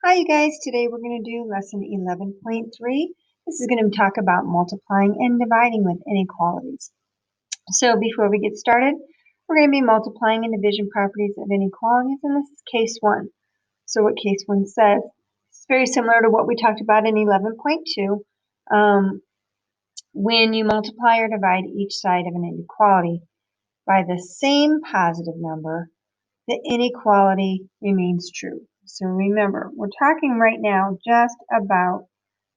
Hi, you guys. Today we're going to do lesson 11.3. This is going to talk about multiplying and dividing with inequalities. So before we get started, we're going to be multiplying and division properties of inequalities, and this is case 1. So what case 1 says, it's very similar to what we talked about in 11.2. When you multiply or divide each side of an inequality by the same positive number, the inequality remains true. So remember, we're talking right now just about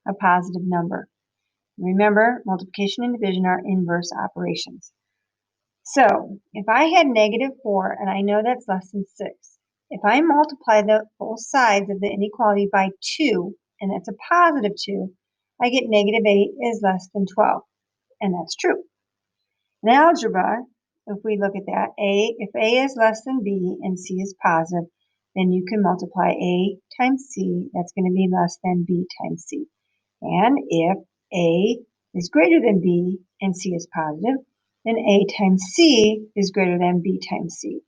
a positive number. Remember, multiplication and division are inverse operations. So if I had -4 and I know that's less than 6, if I multiply both sides of the inequality by 2, and that's a positive 2, I get -8 is less than 12, and that's true. In algebra, if we look at that, if A is less than B and C is positive, then you can multiply A times C, that's going to be less than B times C. And if A is greater than B and C is positive, then A times C is greater than B times C.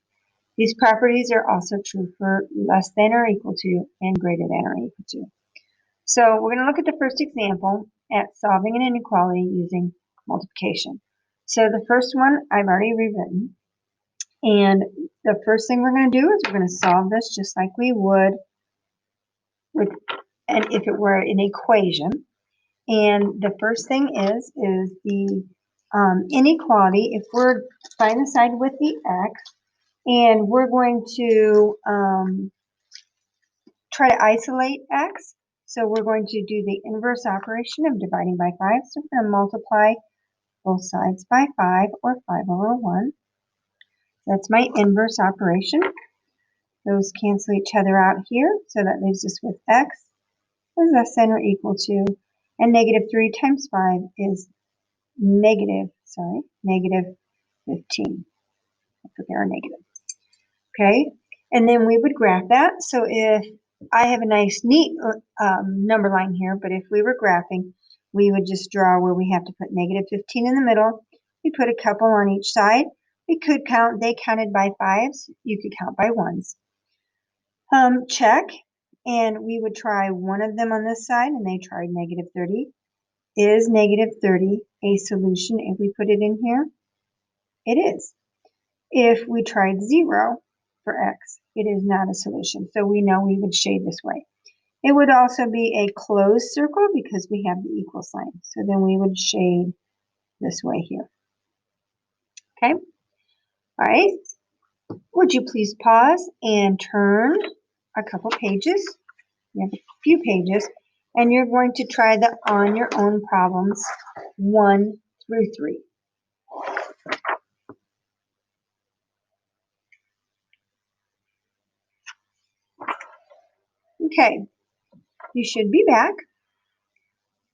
These properties are also true for less than or equal to and greater than or equal to. So we're going to look at the first example at solving an inequality using multiplication. So the first one I've already rewritten. And the first thing we're going to do is we're going to solve this just like we would with, and if it were an equation. And the first thing is the inequality. If we're find the side with the x, and we're going to try to isolate x. So we're going to do the inverse operation of dividing by 5. So we're going to multiply both sides by 5, or 5/1. That's my inverse operation. Those cancel each other out here, so that leaves us with x is less than or equal to, and -3 times 5 is negative 15. I put there a negative. Okay, and then we would graph that. So if I have a nice neat number line here, but if we were graphing, we would just draw where we have to put -15 in the middle. We put a couple on each side. We could count, they counted by 5s, you could count by 1s. Check, and we would try one of them on this side, and they tried -30. Is -30 a solution if we put it in here? It is. If we tried 0 for x, it is not a solution, so we know we would shade this way. It would also be a closed circle because we have the equal sign, so then we would shade this way here. Okay? All right. Would you please pause and turn a couple pages? You have a few pages, and you're going to try the on your own problems 1 through 3. Okay, you should be back.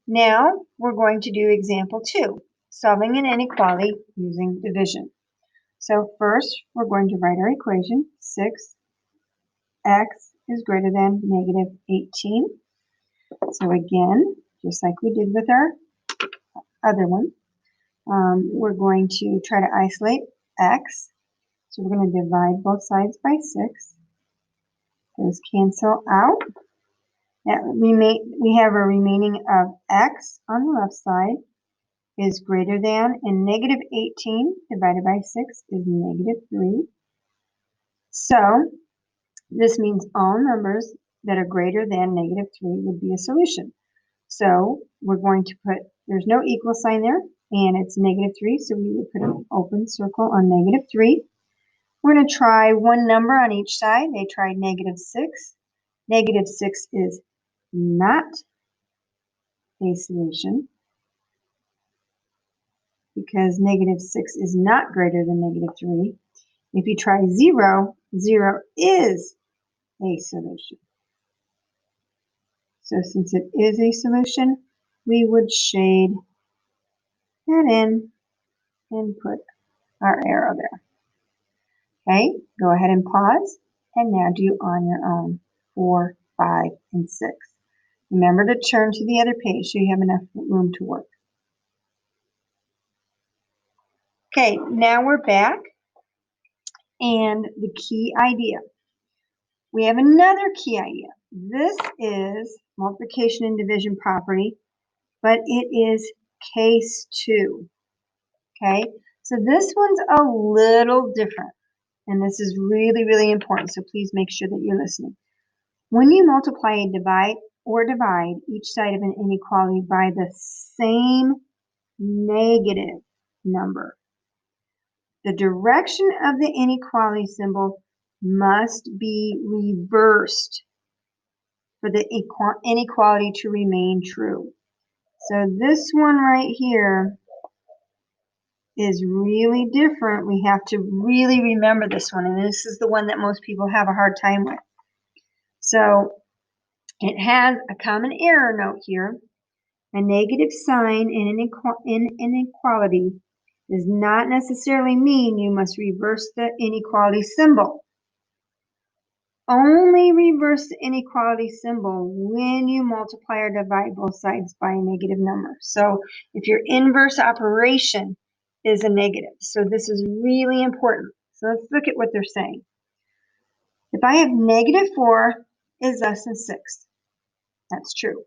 Now we're going to do example 2, solving an inequality using division. So first we're going to write our equation, 6x is greater than -18. So again, just like we did with our other one, we're going to try to isolate x. So we're going to divide both sides by 6. Those cancel out. That we have a remaining of x on the left side is greater than, and -18 divided by 6 is -3. So this means all numbers that are greater than -3 would be a solution. So we're going to put, there's no equal sign there, and it's -3, so we would put an open circle on -3. We're going to try one number on each side. They tried -6. -6 is not a solution because -6 is not greater than -3. If you try 0, 0 is a solution. So since it is a solution, we would shade that in and put our arrow there. Okay, go ahead and pause, and now do on your own 4, 5, and 6. Remember to turn to the other page so you have enough room to work. Okay, now we're back, and the key idea. We have another key idea. this is multiplication and division property, but it is case 2. Okay, so this one's a little different, and this is really, really important, so please make sure that you're listening. When you multiply and divide each side of an inequality by the same negative number, the direction of the inequality symbol must be reversed for the inequality to remain true. So this one right here is really different. We have to really remember this one, and this is the one that most people have a hard time with. So it has a common error note here. A negative sign in an inequality does not necessarily mean you must reverse the inequality symbol. Only reverse the inequality symbol when you multiply or divide both sides by a negative number. So if your inverse operation is a negative, so this is really important. So let's look at what they're saying. If I have negative 4 is less than 6, that's true.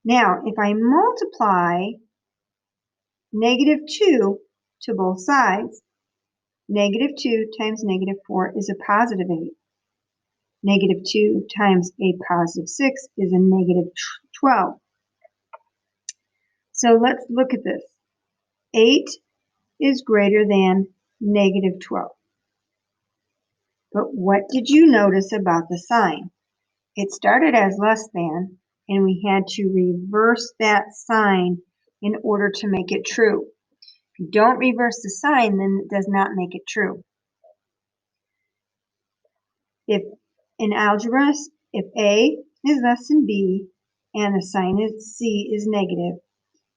Now, if I multiply negative 2 to both sides, negative 2 times negative 4 is a positive 8. Negative 2 times a positive 6 is a negative 12. So let's look at this. 8 is greater than negative 12. But what did you notice about the sign? It started as less than, and we had to reverse that sign in order to make it true. If you don't reverse the sign, then it does not make it true. If in algebra, if A is less than B and the sign is C is negative,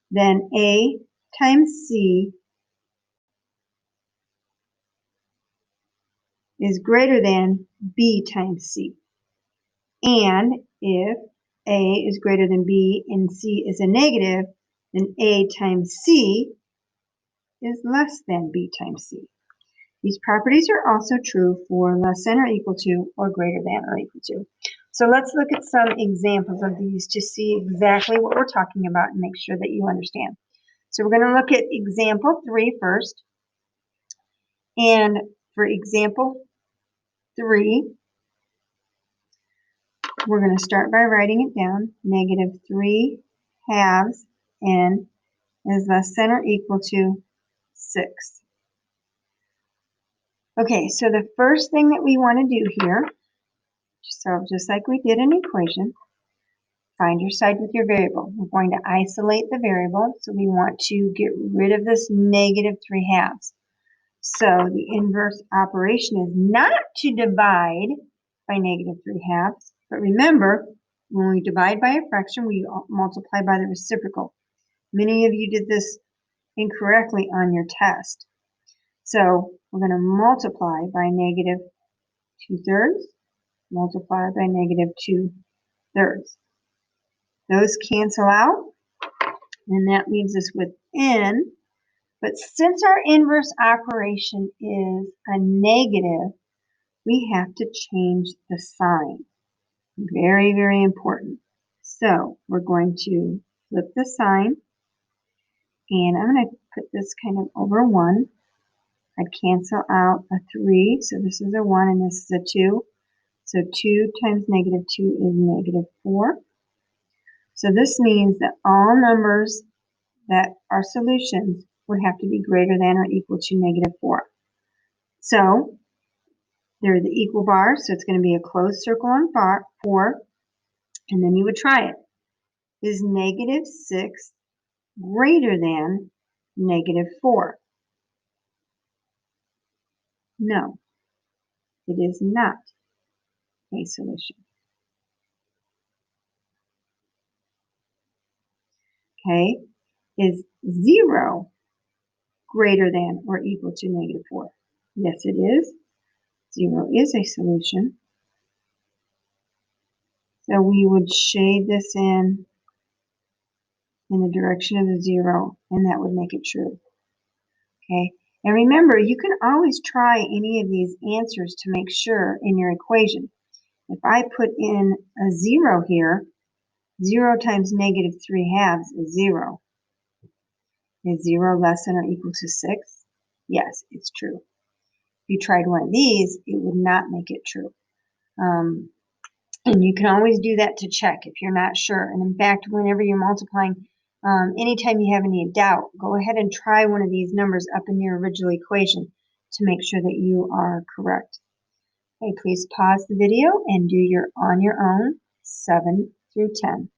then A times C is greater than B times C. And if A is greater than B and C is a negative, then A times C is less than B times C. These properties are also true for less than or equal to or greater than or equal to. So let's look at some examples of these to see exactly what we're talking about and make sure that you understand. So we're going to look at example 3 first. And for example 3, we're going to start by writing it down. Negative 3 halves n is less than or equal to 6. Okay, so the first thing that we want to do here, so just like we did an equation, find your side with your variable. We're going to isolate the variable, so we want to get rid of this negative 3 halves. So the inverse operation is not to divide by negative 3 halves, but remember, when we divide by a fraction, we multiply by the reciprocal. Many of you did this incorrectly on your test. So we're going to multiply by negative 2/3, multiply by negative 2/3. Those cancel out, and that leaves us with n. But since our inverse operation is a negative, we have to change the sign. Very, very important. So we're going to flip the sign, and I'm going to put this kind of over 1. I'd cancel out a 3, so this is a 1 and this is a 2. So 2 times negative 2 is negative 4. So this means that all numbers that are solutions would have to be greater than or equal to negative 4. So they're the equal bars, so it's going to be a closed circle on 4, and then you would try it. Is negative 6 greater than negative 4? No, it is not a solution. Okay, is 0 greater than or equal to negative 4? Yes, it is. 0 is a solution. So we would shade this in the direction of the 0, and that would make it true. Okay, and remember, you can always try any of these answers to make sure in your equation. If I put in a 0 here, 0 times negative 3/2 is 0. Is 0 less than or equal to 6? Yes, it's true. If you tried one of these, it would not make it true. And you can always do that to check if you're not sure. And in fact, whenever you're multiplying, anytime you have any doubt, go ahead and try one of these numbers up in your original equation to make sure that you are correct. Okay, please pause the video and do your on your own 7 through 10.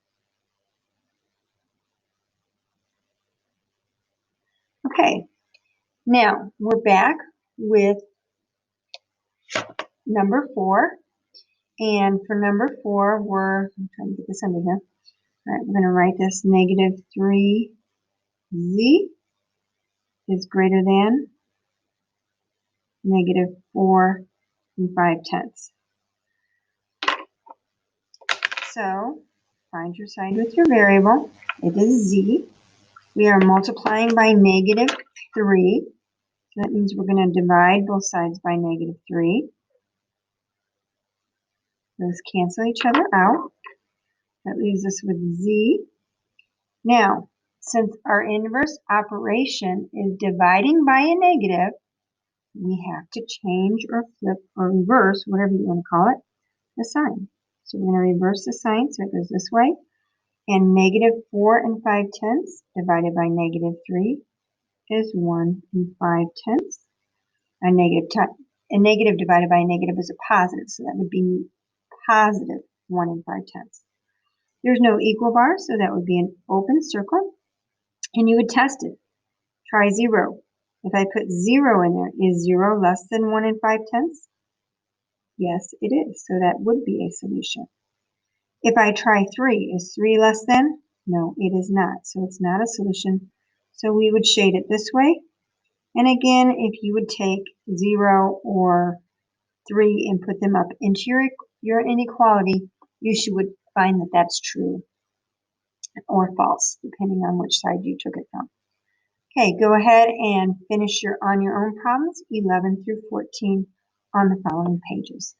Okay, now we're back with number 4. And for number 4, I'm trying to get this under here. All right, we're going to write this negative 3z is greater than negative 4 5/10. So find your side with your variable. It is z. We are multiplying by negative 3. So that means we're going to divide both sides by negative 3. Those cancel each other out. That leaves us with z. Now, since our inverse operation is dividing by a negative, we have to change or flip or reverse, whatever you want to call it, the sign. So we're going to reverse the sign so it goes this way. And negative 4 5/10 divided by negative 3 is 1 5/10. A negative divided by a negative is a positive, so that would be positive 1 5/10. There's no equal bar, so that would be an open circle. And you would test it. Try 0. If I put 0 in there, is 0 less than 1 5/10? Yes, it is. So that would be a solution. If I try 3, is 3 less than? No, it is not. So it's not a solution. So we would shade it this way. And again, if you would take 0 or 3 and put them up into your inequality, you would find that that's true or false, depending on which side you took it from. Okay, go ahead and finish your on your own problems, 11 through 14, on the following pages.